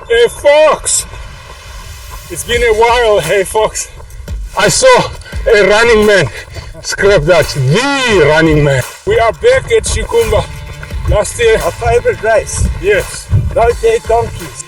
Hey folks, it's been a while. Hey folks, I saw a running man. Scrap that, the running man. We are back at Shikhumba. Last year, Our favorite race. yes. No dead donkeys.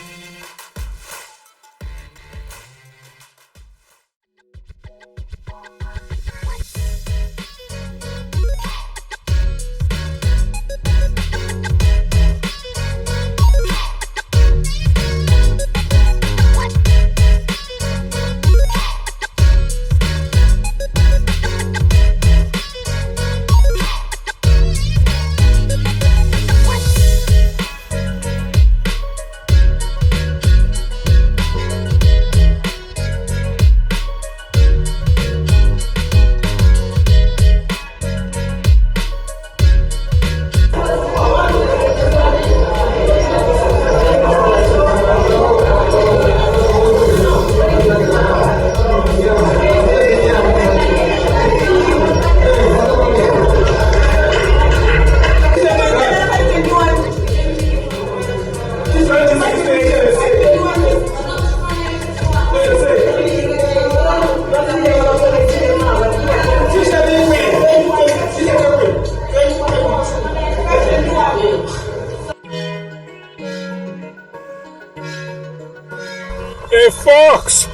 Hey folks,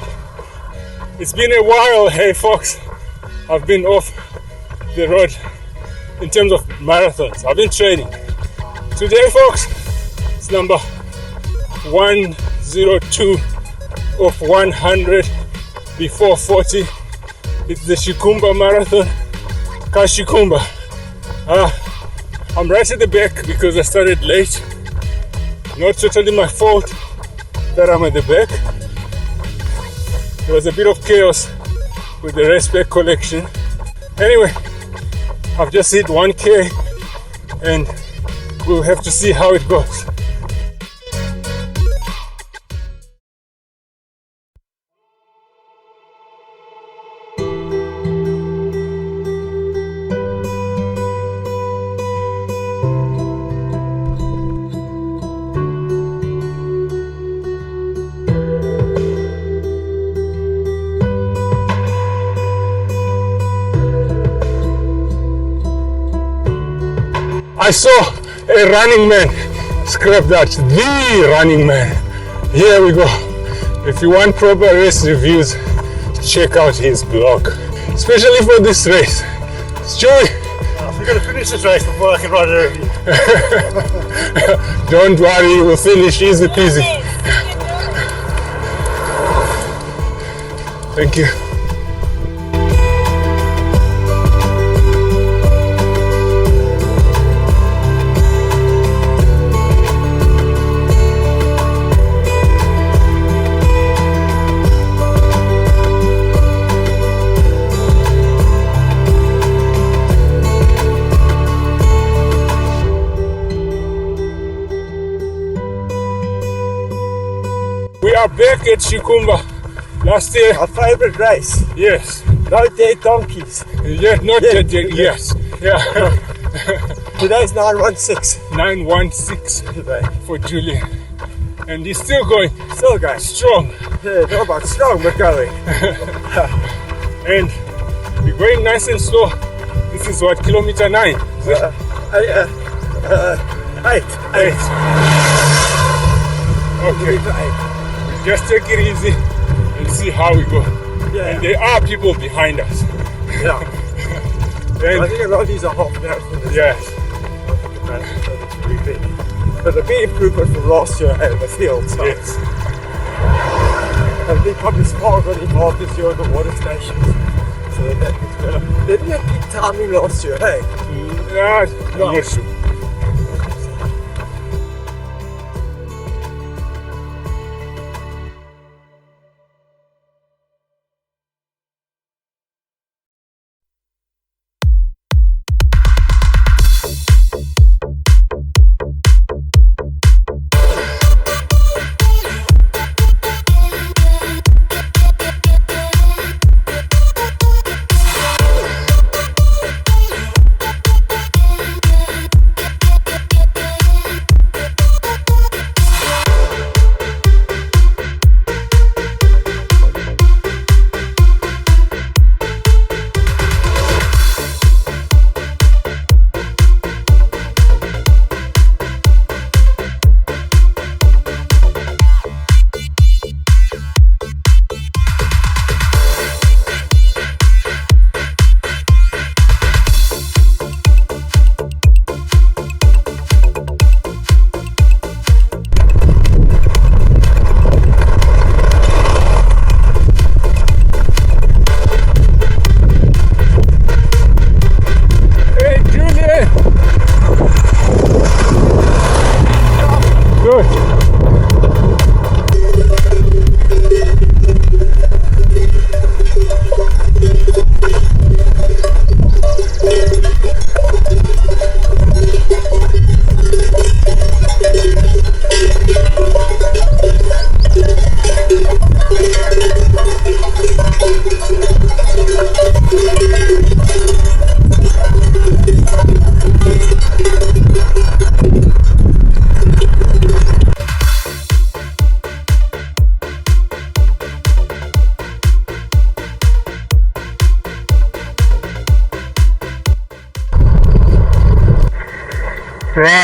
it's been a while. Hey folks, I've been off the road in terms of marathons. I've been training. Today folks, it's number 102 of 100 before 40. It's the Shikhumba Marathon. Shikhumba. I'm right at the back because I started late. Not totally my fault that I'm at the back. There was a bit of chaos with the race pack collection. Anyway, I've just hit 1K and we'll have to see how it goes. I saw a running man. Scrap that, the running man. Here we go. If you want proper race reviews, check out his blog, especially for this race. Stewie, We're going to finish this race before I can write a review. don't worry, we'll finish easy peasy. Thank you. We are back at Shikhumba. Last year, Our favorite race. yes. No dead donkeys. Yeah, not Yeah. yet, yes. Yeah. Today's 916 916 today. for Julian. And he's still going Still going. strong. Yeah, not about strong, but going. And we're going nice and slow. This is what, kilometer 9? Is it? Eight. 8. Okay, Eight. just take it easy and see how we go. Yeah. And there are people behind us. Yeah. I And think a lot of these are half marathons. yes, So it's pretty big. But a big improvement from last year in the field. So. yes. And they probably small got involved this year at the water stations. So that is better. They didn't have peak timing last year, hey? Yeah, I'm not sure.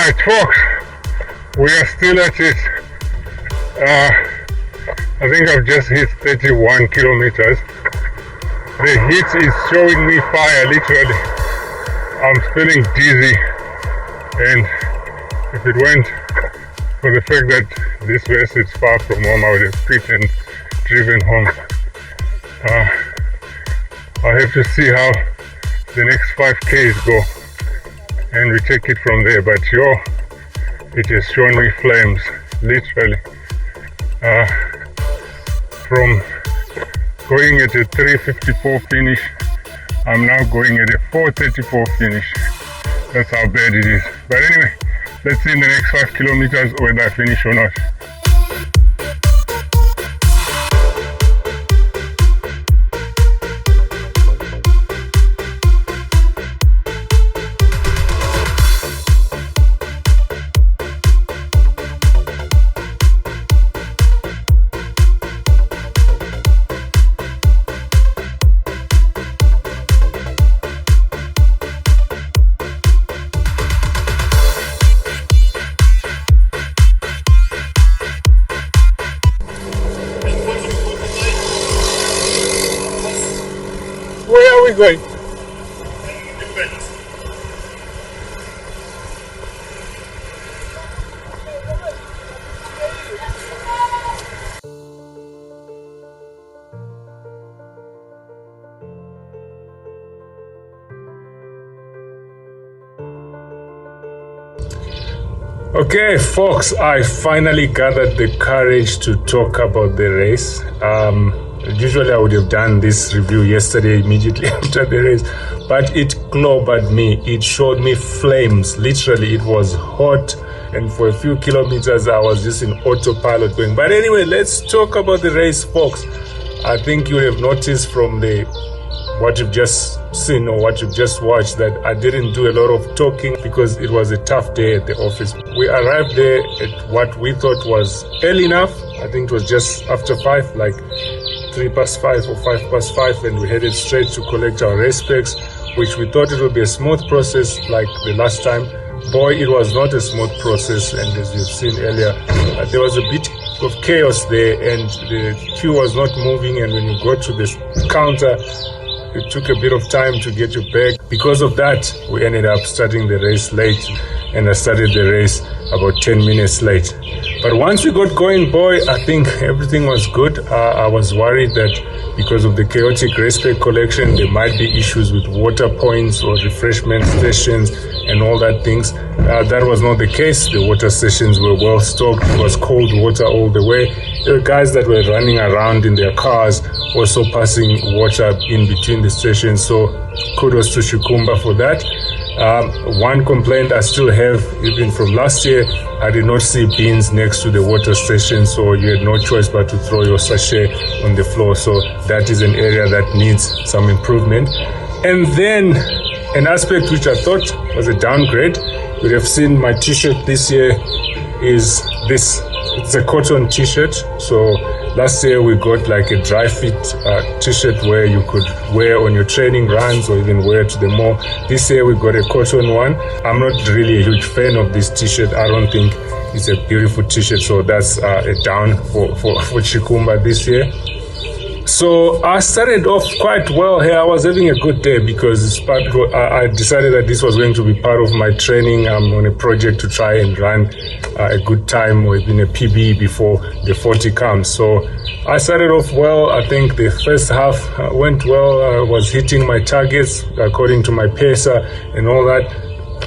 Alright folks, we are still at it. I think I've just hit 31 kilometers. The heat is showing me fire, literally. I'm feeling dizzy, and if it weren't for the fact that this race is far from home, I would have quit and driven home. I'll have to see how the next 5Ks go, and we take it from there. But it has shown me flames, literally. From going at a 3:54 finish, I'm now going at a 4:34 finish. That's how bad it is. But anyway, let's see in the next 5 kilometers whether I finish or not. Where are we going? Okay, folks, I finally gathered the courage to talk about the race. Usually I would have done this review yesterday immediately after the race, but it clobbered me. It showed me flames. Literally, it was hot, and for a few kilometers I was just in autopilot going. But anyway, let's talk about the race, folks. I think you have noticed from what you've just seen or what you've just watched that I didn't do a lot of talking because it was a tough day at the office. We arrived there at what we thought was early enough. I think it was just after 5, like 5:03 or 5:05, and we headed straight to collect our race packs, which we thought it would be a smooth process like the last time. Boy, it was not a smooth process, and as you've seen earlier, there was a bit of chaos there, and the queue was not moving, and when you got to this counter, it took a bit of time to get your bag. Because of that, we ended up starting the race late, and I started the race about 10 minutes late. But once we got going, boy, I think everything was good. I was worried that because of the chaotic race pack collection, there might be issues with water points or refreshment stations and all that things. That was not the case. The water stations were well stocked. It was cold water all the way. There were guys that were running around in their cars, also passing water in between the stations. So kudos to Shikhumba for that. One complaint I still have, even from last year, I did not see bins next to the water station, so you had no choice but to throw your sachet on the floor. So that is an area that needs some improvement. And then an aspect which I thought was a downgrade, you'd have seen my t-shirt this year is this. It's a cotton t-shirt. So last year we got like a dry fit t-shirt where you could wear on your training runs or even wear to the mall. This year we got a cotton one. I'm not really a huge fan of this t-shirt. I don't think it's a beautiful t-shirt. So that's a down for Shikhumba this year. So I started off quite well here. I was having a good day because I decided that this was going to be part of my training. I'm on a project to try and run a good time or even a PB before the 40 comes. So I started off well. I think the first half went well. I was hitting my targets according to my pacer and all that.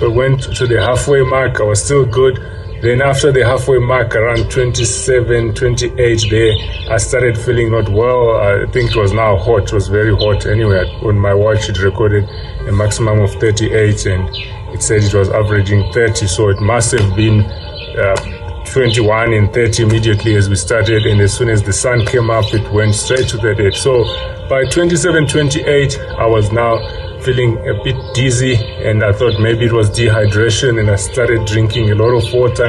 I went to the halfway mark. I was still good. Then after the halfway mark, around 27, 28 there, I started feeling not well. I think it was now hot. It was very hot. Anyway, on my watch, it recorded a maximum of 38, and it said it was averaging 30. So it must have been 21 and 30 immediately as we started. And as soon as the sun came up, it went straight to 38. So by 27, 28, I was now feeling a bit dizzy, and I thought maybe it was dehydration, and I started drinking a lot of water,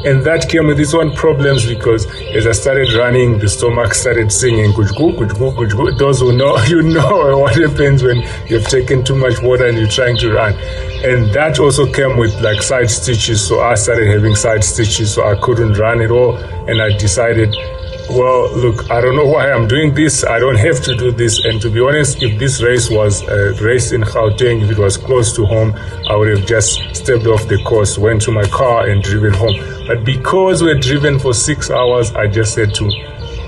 and that came with its own problems, because as I started running, the stomach started singing kujgu, kujgu, kujgu. Those who know, you know what happens when you've taken too much water and you're trying to run. And that also came with like side stitches, so I started having side stitches, so I couldn't run at all. And I decided, well, look, I don't know why I'm doing this. I don't have to do this. And to be honest, if this race was a race in Gauteng, if it was close to home, I would have just stepped off the course, went to my car and driven home. But because we're driven for 6 hours, I just had to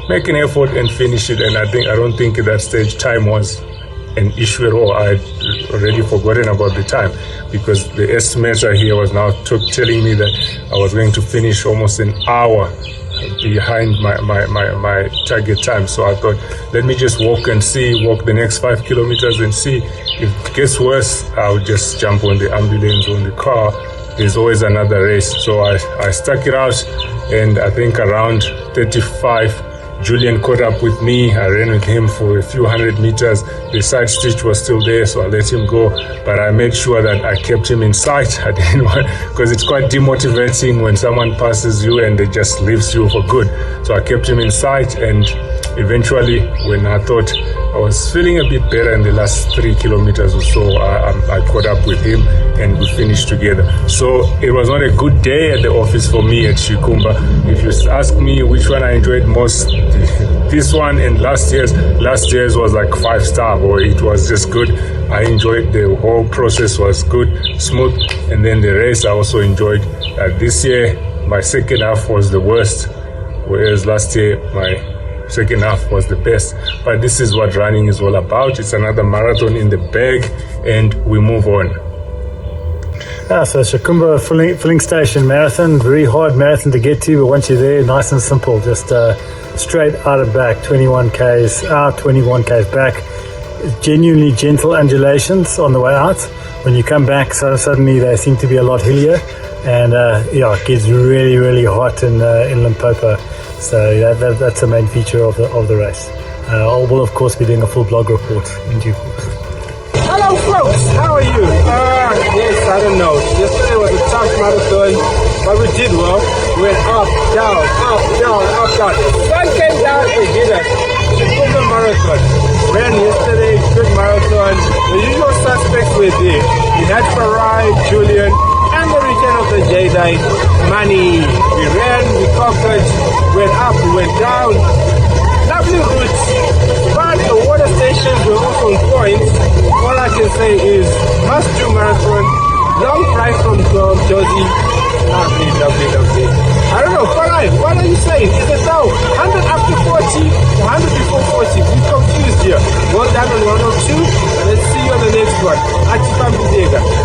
make an effort and finish it. And I don't think at that stage time was an issue at all. I had already forgotten about the time, because the estimator here was now telling me that I was going to finish almost an hour behind my target time. So I thought, let me just walk the next 5 kilometers and see. If it gets worse, I'll just jump on the ambulance or on the car. There's always another race. So I stuck it out, and I think around 35, Julian caught up with me. I ran with him for a few hundred meters. The side stitch was still there, so I let him go. But I made sure that I kept him in sight. I didn't want, because it's quite demotivating when someone passes you and they just leaves you for good. So I kept him in sight, and eventually, when I thought I was feeling a bit better in the last 3 kilometers or so, I caught up with him and we finished together. So it was not a good day at the office for me at Shikhumba. If you ask me which one I enjoyed most, this one and last year's was like 5-star, or it was just good. I enjoyed the whole process, was good, smooth, and then the race I also enjoyed. This year my second half was the worst, whereas last year my second half was the best. But this is what running is all about. It's another marathon in the bag, and we move on. So Shikhumba filling station marathon, very hard marathon to get to, but once you're there, nice and simple, just straight out and back, 21 Ks out, 21 Ks back. Genuinely gentle undulations on the way out. When you come back, so suddenly they seem to be a lot hillier, and it gets really, really hot in Limpopo. So that's the main feature of the race. I will of course be doing a full blog report in due course. Hello folks, how are you? Yes, I don't know. Yesterday was a tough marathon, but we did well. We went up, down, up, down, up, down. Sun came down and did us. Shikhumba Marathon. Ran yesterday, good marathon. The usual suspects were there. We had Farai, Julian, and the return of the Jedi, Money. We ran, we conquered, went up, we went down. Lovely routes, but the water stations were also on point. All I can say is must do marathon, long drive from Josie. Lovely, lovely, lovely. I don't know, what are you saying? Is it now 100 after 40, 100 before 40? We're confused here. Well done on 102, and let's see you on the next one.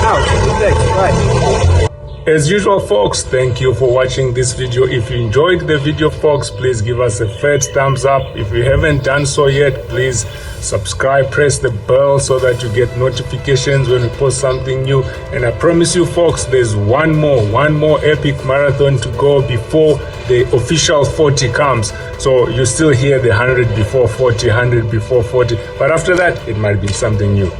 Out, thanks, bye. As usual, folks, thank you for watching this video. If you enjoyed the video, folks, please give us a fat thumbs up. If you haven't done so yet, please subscribe, press the bell so that you get notifications when we post something new. And I promise you, folks, there's one more epic marathon to go before the official 40 comes. So you still hear the 100 before 40, 100 before 40, but after that it might be something new.